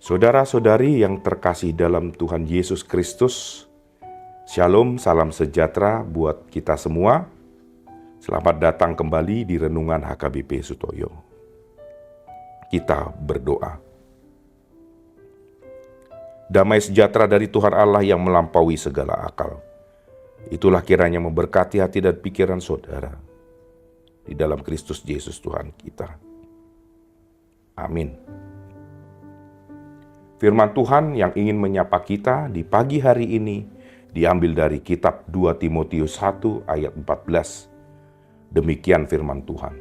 Saudara-saudari yang terkasih dalam Tuhan Yesus Kristus, Shalom, salam sejahtera buat kita semua. Selamat datang kembali di Renungan HKBP Sutoyo. Kita berdoa. Damai sejahtera dari Tuhan Allah yang melampaui segala akal. Itulah kiranya memberkati hati dan pikiran saudara. Di dalam Kristus Yesus Tuhan kita. Amin. Firman Tuhan yang ingin menyapa kita di pagi hari ini diambil dari kitab 2 Timotius 1 ayat 14. Demikian firman Tuhan.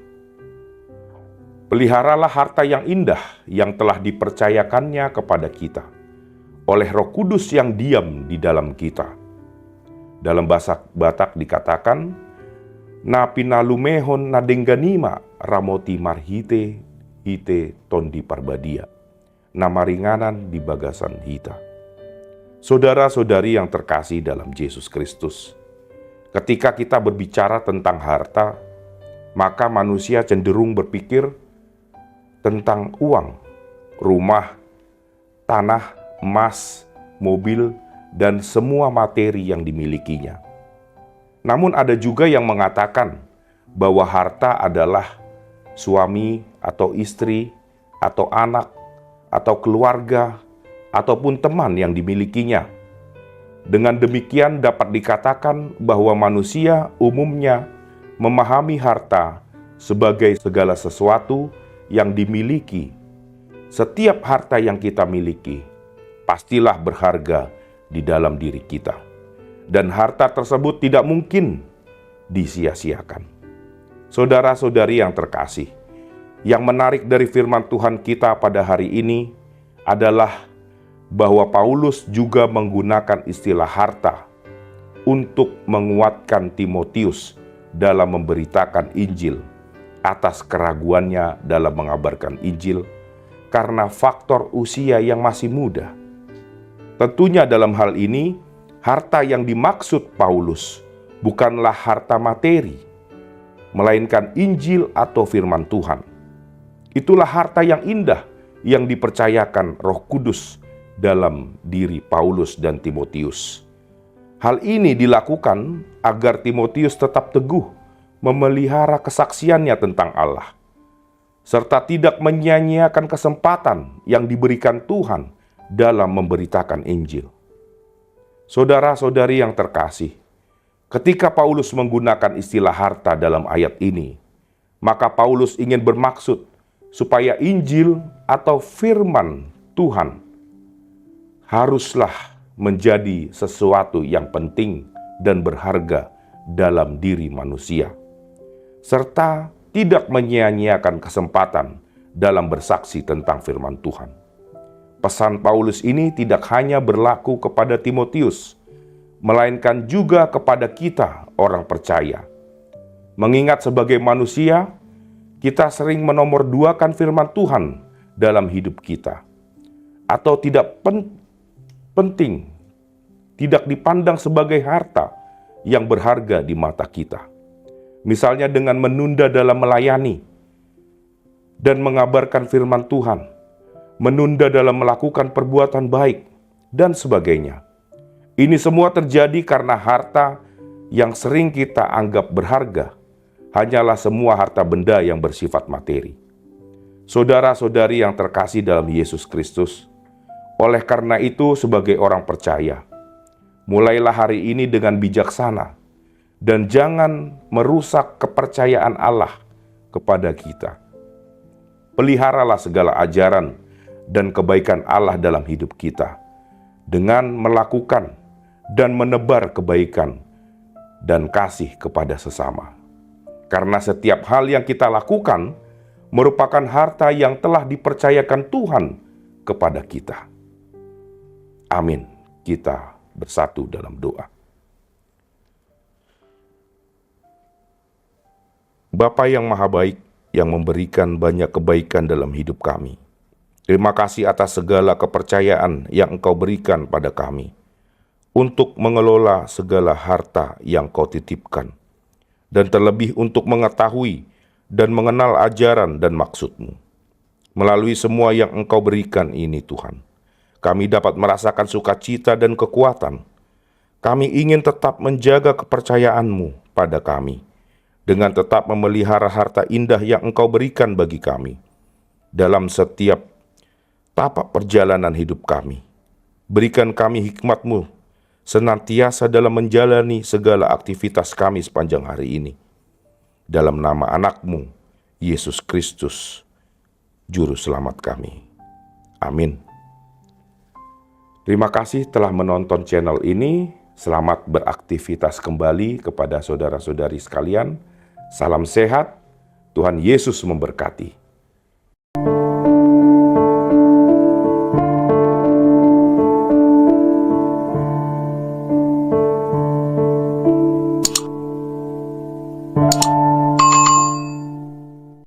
Peliharalah harta yang indah yang telah dipercayakannya kepada kita oleh Roh Kudus yang diam di dalam kita. Dalam bahasa Batak dikatakan, na pinalumehon na dengganima ramoti marhite hite tondi parbadia. Nama ringanan di bagasan hita. Saudara-saudari yang terkasih dalam Yesus Kristus, ketika kita berbicara tentang harta, maka manusia cenderung berpikir tentang uang, rumah, tanah, emas, mobil, dan semua materi yang dimilikinya. Namun ada juga yang mengatakan bahwa harta adalah suami atau istri atau anak atau keluarga, ataupun teman yang dimilikinya. Dengan demikian dapat dikatakan bahwa manusia umumnya memahami harta sebagai segala sesuatu yang dimiliki. Setiap harta yang kita miliki, pastilah berharga di dalam diri kita. Dan harta tersebut tidak mungkin disia-siakan. Saudara-saudari yang terkasih, yang menarik dari firman Tuhan kita pada hari ini adalah bahwa Paulus juga menggunakan istilah harta untuk menguatkan Timotius dalam memberitakan Injil atas keraguannya dalam mengabarkan Injil karena faktor usia yang masih muda. Tentunya dalam hal ini, harta yang dimaksud Paulus bukanlah harta materi, melainkan Injil atau firman Tuhan. Itulah harta yang indah yang dipercayakan Roh Kudus dalam diri Paulus dan Timotius. Hal ini dilakukan agar Timotius tetap teguh memelihara kesaksiannya tentang Allah, serta tidak menyia-nyiakan kesempatan yang diberikan Tuhan dalam memberitakan Injil. Saudara-saudari yang terkasih, ketika Paulus menggunakan istilah harta dalam ayat ini, maka Paulus ingin bermaksud supaya Injil atau firman Tuhan haruslah menjadi sesuatu yang penting dan berharga dalam diri manusia, serta tidak menyia-nyiakan kesempatan dalam bersaksi tentang firman Tuhan. Pesan Paulus ini tidak hanya berlaku kepada Timotius, melainkan juga kepada kita orang percaya. Mengingat sebagai manusia, kita sering menomorduakan firman Tuhan dalam hidup kita. Atau tidak penting, tidak dipandang sebagai harta yang berharga di mata kita. Misalnya dengan menunda dalam melayani dan mengabarkan firman Tuhan, menunda dalam melakukan perbuatan baik, dan sebagainya. Ini semua terjadi karena harta yang sering kita anggap berharga hanyalah semua harta benda yang bersifat materi. Saudara-saudari yang terkasih dalam Yesus Kristus, oleh karena itu sebagai orang percaya, mulailah hari ini dengan bijaksana dan jangan merusak kepercayaan Allah kepada kita. Peliharalah segala ajaran dan kebaikan Allah dalam hidup kita dengan melakukan dan menebar kebaikan dan kasih kepada sesama. Karena setiap hal yang kita lakukan merupakan harta yang telah dipercayakan Tuhan kepada kita. Amin. Kita bersatu dalam doa. Bapa yang Maha Baik, yang memberikan banyak kebaikan dalam hidup kami. Terima kasih atas segala kepercayaan yang Engkau berikan pada kami untuk mengelola segala harta yang Kau titipkan, dan terlebih untuk mengetahui dan mengenal ajaran dan maksud-Mu. Melalui semua yang Engkau berikan ini Tuhan, kami dapat merasakan sukacita dan kekuatan. Kami ingin tetap menjaga kepercayaan-Mu pada kami, dengan tetap memelihara harta indah yang Engkau berikan bagi kami. Dalam setiap tapak perjalanan hidup kami, berikan kami hikmat-Mu, senantiasa dalam menjalani segala aktivitas kami sepanjang hari ini. Dalam nama anak-Mu, Yesus Kristus, Juru Selamat kami. Amin. Terima kasih telah menonton channel ini. Selamat beraktivitas kembali kepada saudara-saudari sekalian. Salam sehat, Tuhan Yesus memberkati.